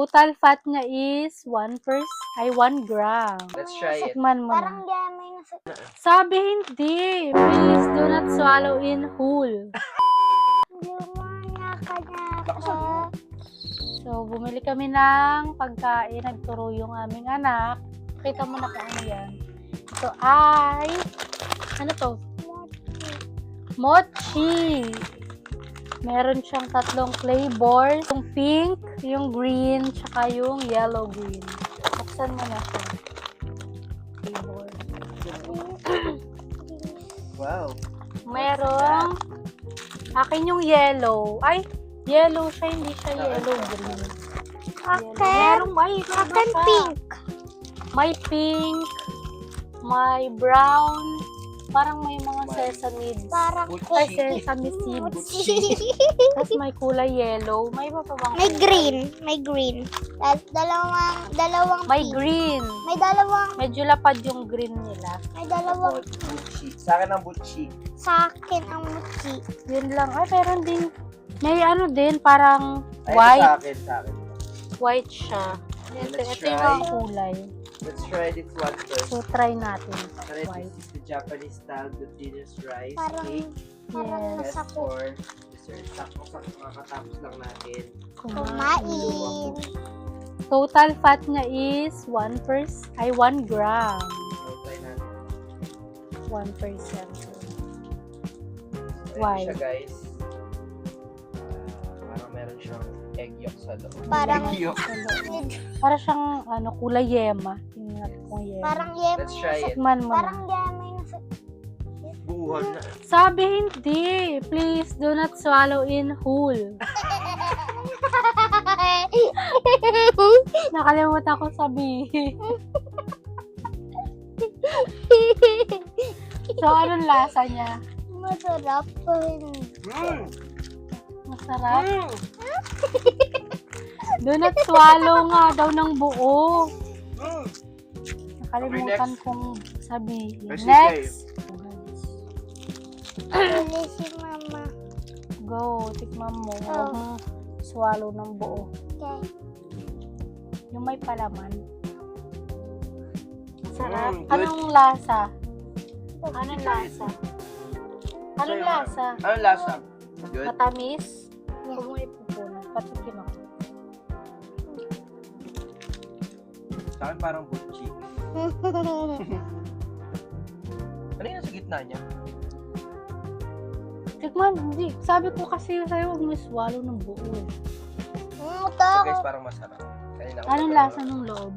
Total fat niya is 1 gram. Let's try it. Tikman mo Parang na. di may nasa... Sabi hindi. Please do not swallow in whole. Hindi mo Lakasan naka-naka. mo. So, bumili kami ng pagkain. Nagturo yung aming anak. Kita mo na kung ano yan. Ito ay... Ano to? Mochi. Meron siyang 3 flavors. Yung pink, yung green, tsaka yung yellow-green. Buksan mo na siya. Flavor. Wow. Merong... Akin yung yellow. Ay, yellow siya. Hindi siya yellow-green. Merong... Ay, Akin pink. May pink. May brown. Parang may mga sesame. Parang Ay, sesame seeds. Tapos may kulay yellow. May iba pa bang may kulay? green. May green. Dalawang May pink. green. May dalawang, Medyo lapad yung green nila. may dalawang Buchi. Sa akin ang buchi. sa akin ang mochi. Yun lang. Ay, meron din. May ano din, parang Ay, white. sa akin. White siya. Ito, Let's ito yung try. mga kulay. Let's try this one first. So, try natin. Try White. this is the Japanese style glutinous rice Parang, cake. parang Yes. nasa Best for dessert. Sakto-sakto makakatapos lang natin. kumain. Total fat niya is 1 gram. So, try natin. 1%. So, Why? ito siya, guys. Parang meron siyang egg yolk sa loob. Parang, Egg yolk. Para siyang kulay yema. Tingnan natin kung yema. parang yem. Let's try it. Tikman mo Parang na. di may nasa... Buuhan na. Sabi hindi. Please do not swallow in whole. Nakalimutan ko sabihin. So, anong lasa niya? Masarap. Masarap. Do not swallow nga daw ng buo. Nakalimutan kong sabihin. Kasi Next. Huli si mama. Go. Tikman mo. Huwag mo swallow ng buo. Okay. Yung may palaman. Sarap. Good. Anong lasa? Anong lasa? Anong lasa? Anong lasa? Good. Matamis? Huwag mo ipupunan. Patikim ako. Sa akin parang buchi. Ano yung nasa gitna niya? Tikman, hindi. Sabi ko kasi sa'yo, huwag mo swallow ng buo. So guys, parang masarap. Kanina ko Anong pa- lasa ng loob?